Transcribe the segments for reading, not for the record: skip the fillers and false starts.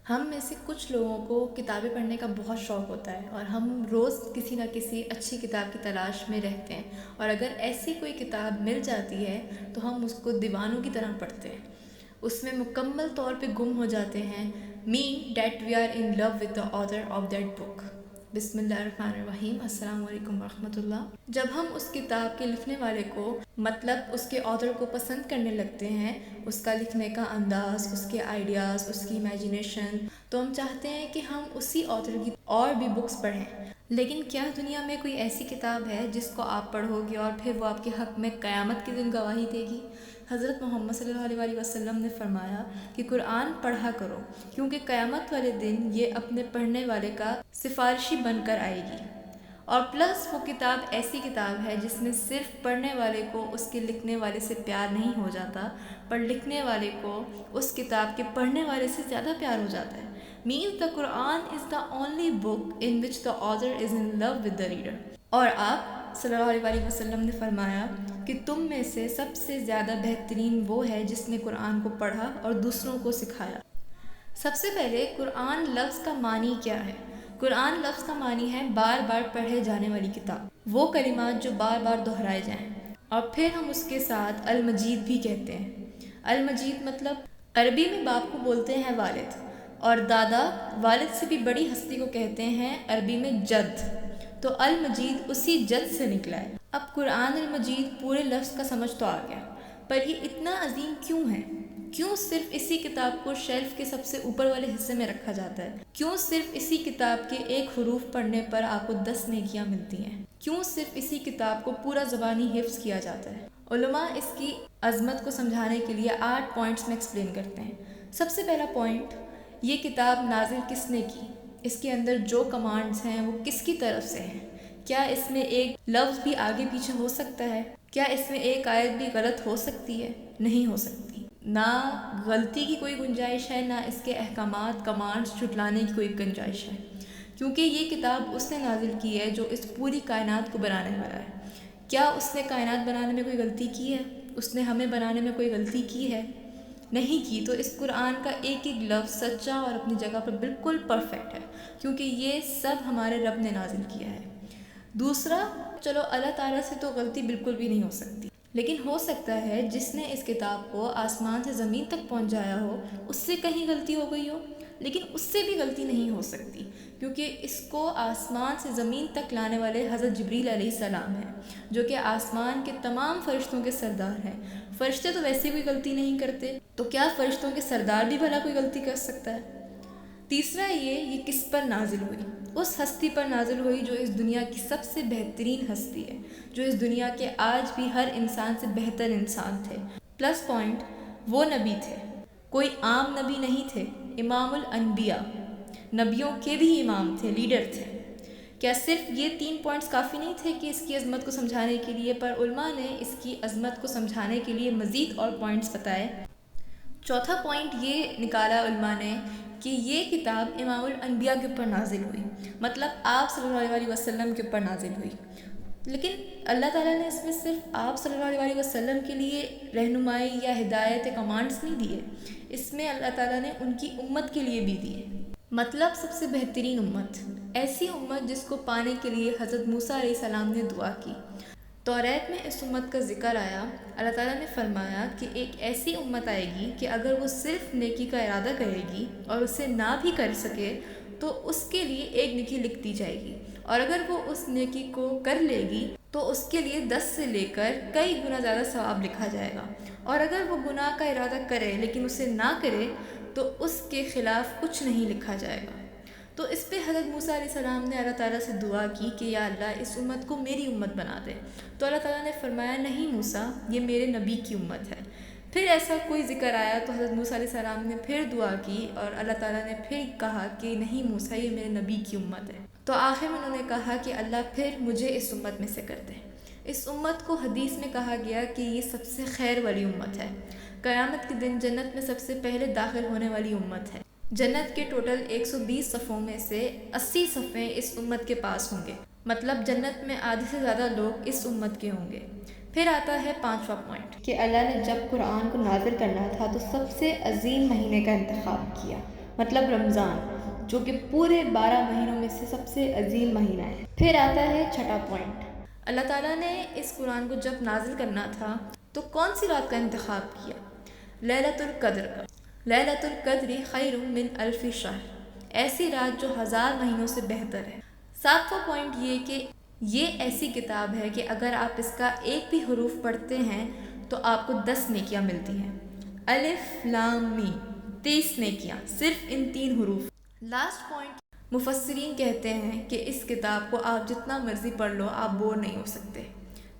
ہم میں سے کچھ لوگوں کو کتابیں پڑھنے کا بہت شوق ہوتا ہے اور ہم روز کسی نہ کسی اچھی کتاب کی تلاش میں رہتے ہیں، اور اگر ایسی کوئی کتاب مل جاتی ہے تو ہم اس کو دیوانوں کی طرح پڑھتے ہیں، اس میں مکمل طور پہ گم ہو جاتے ہیں، man that we are in love with the author of that book. بسم اللہ الرحمن الرحیم، السلام علیکم ورحمۃ اللہ۔ جب ہم اس کتاب کے لکھنے والے کو مطلب اس کے آتھر کو پسند کرنے لگتے ہیں، اس کا لکھنے کا انداز، اس کے آئیڈیاز، اس کی امیجینیشن، تو ہم چاہتے ہیں کہ ہم اسی آتھر کی اور بھی بکس پڑھیں۔ لیکن کیا دنیا میں کوئی ایسی کتاب ہے جس کو آپ پڑھو گے اور پھر وہ آپ کے حق میں قیامت کے دن گواہی دے گی؟ حضرت محمد صلی اللہ علیہ وسلم نے فرمایا کہ قرآن پڑھا کرو، کیونکہ قیامت والے دن یہ اپنے پڑھنے والے کا سفارشی بن کر آئے گی، اور پلس وہ کتاب ایسی کتاب ہے جس میں صرف پڑھنے والے کو اس کے لکھنے والے سے پیار نہیں ہو جاتا، پر لکھنے والے کو اس کتاب کے پڑھنے والے سے زیادہ پیار ہو جاتا ہے۔ Means the Quran is the only book in which the author is in love with the reader۔ اور آپ صلی اللہ علیہ وسلم نے فرمایا کہ تم میں سے سب سے زیادہ بہترین وہ ہے جس نے قرآن کو پڑھا اور دوسروں کو سکھایا۔ سب سے پہلے قرآن لفظ کا معنی کیا ہے؟ قرآن لفظ کا معنی ہے بار بار پڑھے جانے والی کتاب، وہ کلمات جو بار بار دہرائے جائیں، اور پھر ہم اس کے ساتھ المجید بھی کہتے ہیں۔ المجید مطلب عربی میں باپ کو بولتے ہیں والد، اور دادا والد سے بھی بڑی ہستی کو کہتے ہیں عربی میں جد، تو المجید اسی جد سے نکلا ہے۔ اب قرآن المجید پورے لفظ کا سمجھ تو آ گیا، پر یہ اتنا عظیم کیوں ہے؟ کیوں صرف اسی کتاب کو شیلف کے سب سے اوپر والے حصے میں رکھا جاتا ہے؟ کیوں صرف اسی کتاب کے ایک حروف پڑھنے پر آپ کو 10 نیکیاں ملتی ہیں؟ کیوں صرف اسی کتاب کو پورا زبانی حفظ کیا جاتا ہے؟ علماء اس کی عظمت کو سمجھانے کے لیے 8 پوائنٹس میں ایکسپلین کرتے ہیں۔ سب سے پہلا پوائنٹ، یہ کتاب نازل کس نے کی؟ اس کے اندر جو کمانڈز ہیں وہ کس کی طرف سے ہیں؟ کیا اس میں ایک لفظ بھی آگے پیچھے ہو سکتا ہے؟ کیا اس میں ایک آیت بھی غلط ہو سکتی ہے؟ نہیں ہو سکتی۔ نہ غلطی کی کوئی گنجائش ہے، نہ اس کے احکامات کمانڈز جھٹلانے کی کوئی گنجائش ہے، کیونکہ یہ کتاب اس نے نازل کی ہے جو اس پوری کائنات کو بنانے والا ہے۔ کیا اس نے کائنات بنانے میں کوئی غلطی کی ہے؟ اس نے ہمیں بنانے میں کوئی غلطی کی ہے؟ نہیں کی۔ تو اس قرآن کا ایک ایک لفظ سچا اور اپنی جگہ پر بالکل پرفیکٹ ہے، کیونکہ یہ سب ہمارے رب نے نازل کیا ہے۔ دوسرا، چلو اللہ تعالیٰ سے تو غلطی بالکل بھی نہیں ہو سکتی، لیکن ہو سکتا ہے جس نے اس کتاب کو آسمان سے زمین تک پہنچایا ہو اس سے کہیں غلطی ہو گئی ہو، لیکن اس سے بھی غلطی نہیں ہو سکتی، کیونکہ اس کو آسمان سے زمین تک لانے والے حضرت جبریل علیہ السلام ہیں، جو کہ آسمان کے تمام فرشتوں کے سردار ہیں۔ فرشتے تو ویسے کوئی غلطی نہیں کرتے، تو کیا فرشتوں کے سردار بھی بھلا کوئی غلطی کر سکتا ہے؟ تیسرا، یہ کس پر نازل ہوئی؟ اس ہستی پر نازل ہوئی جو اس دنیا کی سب سے بہترین ہستی ہے، جو اس دنیا کے آج بھی ہر انسان سے بہتر انسان تھے۔ پلس پوائنٹ، وہ نبی تھے، کوئی عام نبی نہیں تھے، امام الانبیاء، نبیوں کے بھی امام تھے، لیڈر تھے۔ کیا صرف یہ 3 پوائنٹس کافی نہیں تھے کہ اس کی عظمت کو سمجھانے کے لیے؟ پر علماء نے اس کی عظمت کو سمجھانے کے لیے مزید اور پوائنٹس بتائے۔ چوتھا پوائنٹ یہ نکالا علماء نے کہ یہ کتاب امام الانبیاء کے اوپر نازل ہوئی، مطلب آپ صلی اللہ علیہ وسلم کے اوپر نازل ہوئی۔ لیکن اللہ تعالیٰ نے اس میں صرف آپ صلی اللہ علیہ وسلم کے لیے رہنمائی یا ہدایت یا کمانڈس نہیں دیے، اس میں اللہ تعالیٰ نے ان کی امت کے لیے بھی دیے، مطلب سب سے بہترین امت، ایسی امت جس کو پانے کے لیے حضرت موسیٰ علیہ السلام نے دعا کی۔ توریت میں اس امت کا ذکر آیا، اللہ تعالیٰ نے فرمایا کہ ایک ایسی امت آئے گی کہ اگر وہ صرف نیکی کا ارادہ کرے گی اور اسے نہ بھی کر سکے تو اس کے لیے ایک نیکی لکھ دی جائے گی، اور اگر وہ اس نیکی کو کر لے گی تو اس کے لیے 10 سے لے کر کئی گنا زیادہ ثواب لکھا جائے گا، اور اگر وہ گناہ کا ارادہ کرے لیکن اسے نہ کرے تو اس کے خلاف کچھ نہیں لکھا جائے گا۔ تو اس پہ حضرت موسیٰ علیہ السلام نے اللہ تعالیٰ سے دعا کی کہ یا اللہ اس امت کو میری امت بنا دے، تو اللہ تعالیٰ نے فرمایا نہیں موسیٰ، یہ میرے نبی کی امت ہے۔ پھر ایسا کوئی ذکر آیا تو حضرت موسیٰ علیہ السلام نے پھر دعا کی اور اللہ تعالیٰ نے پھر کہا کہ نہیں موسیٰ، یہ میرے نبی کی امت ہے۔ تو آخر میں انہوں نے کہا کہ اللہ پھر مجھے اس امت میں سے کر دے۔ اس امت کو حدیث میں کہا گیا کہ یہ سب سے خیر والی امت ہے، قیامت کے دن جنت میں سب سے پہلے داخل ہونے والی امت ہے۔ جنت کے ٹوٹل 120 صفوں میں سے 80 صفیں اس امت کے پاس ہوں گے، مطلب جنت میں آدھے سے زیادہ لوگ اس امت کے ہوں گے۔ پھر آتا ہے 5واں پوائنٹ کہ اللہ نے جب قرآن کو نازل کرنا تھا تو سب سے عظیم مہینے کا انتخاب کیا، مطلب رمضان، جو کہ پورے 12 مہینوں میں سے سب سے عظیم مہینہ ہے۔ پھر آتا ہے چھٹا پوائنٹ، اللہ تعالیٰ نے اس قرآن کو جب نازل کرنا تھا تو کون سی رات کا انتخاب کیا؟ لیلۃ القدر کا۔ لیلۃ القدر خیر من الف شہر، ایسی رات جو 1000 مہینوں سے بہتر ہے۔ 7واں پوائنٹ یہ کہ یہ ایسی کتاب ہے کہ اگر آپ اس کا ایک بھی حروف پڑھتے ہیں تو آپ کو 10 نیکیاں ملتی ہیں۔ الف لام میم، 30 نیکیاں صرف ان 3 حروف۔ لاسٹ پوائنٹ، مفسرین کہتے ہیں کہ اس کتاب کو آپ جتنا مرضی پڑھ لو آپ بور نہیں ہو سکتے۔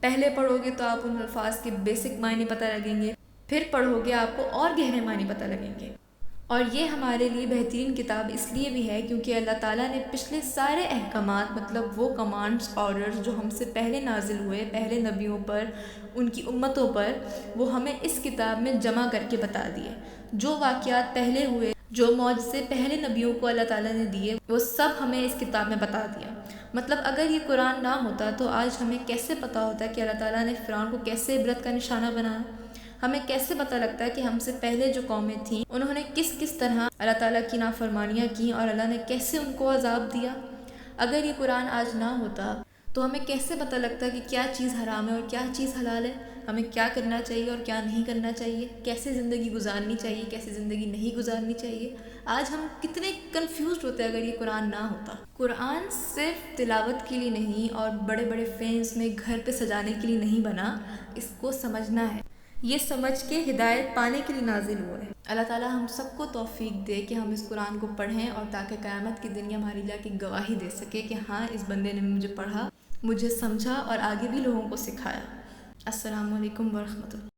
پہلے پڑھو گے تو آپ ان الفاظ کے بیسک معنی پتہ لگیں گے، پھر پڑھو گے آپ کو اور گہرے معنی پتہ لگیں گے۔ اور یہ ہمارے لیے بہترین کتاب اس لیے بھی ہے کیونکہ اللہ تعالیٰ نے پچھلے سارے احکامات، مطلب وہ کمانڈز آرڈرز جو ہم سے پہلے نازل ہوئے، پہلے نبیوں پر، ان کی امتوں پر، وہ ہمیں اس کتاب میں جمع کر کے بتا دیے۔ جو واقعات پہلے ہوئے، جو معجزے پہلے نبیوں کو اللہ تعالیٰ نے دیے، وہ سب ہمیں اس کتاب میں بتا دیا۔ مطلب اگر یہ قرآن نہ ہوتا تو آج ہمیں کیسے پتہ ہوتا کہ اللہ تعالیٰ نے فرعون کو کیسے عبرت کا نشانہ بنایا؟ ہمیں کیسے پتہ لگتا ہے کہ ہم سے پہلے جو قومیں تھیں انہوں نے کس کس طرح اللہ تعالیٰ کی نافرمانیاں کی اور اللہ نے کیسے ان کو عذاب دیا؟ اگر یہ قرآن آج نہ ہوتا تو ہمیں کیسے پتہ لگتا کہ کیا چیز حرام ہے اور کیا چیز حلال ہے، ہمیں کیا کرنا چاہیے اور کیا نہیں کرنا چاہیے، کیسے زندگی گزارنی چاہیے، کیسے زندگی نہیں گزارنی چاہیے؟ آج ہم کتنے کنفیوزڈ ہوتے اگر یہ قرآن نہ ہوتا۔ قرآن صرف تلاوت کے لیے نہیں اور بڑے بڑے فرینس میں گھر پہ سجانے کے لیے نہیں بنا، اس کو سمجھنا ہے، یہ سمجھ کے ہدایت پانے کے لیے نازل ہوا ہے۔ اللہ تعالیٰ ہم سب کو توفیق دے کہ ہم اس قرآن کو پڑھیں اور تاکہ قیامت کے دن یہ ہماری جا کے گواہی دے سکے کہ ہاں اس بندے نے مجھے پڑھا، مجھے سمجھا اور آگے بھی لوگوں کو سکھایا۔ السلام علیکم ورحمۃ اللہ۔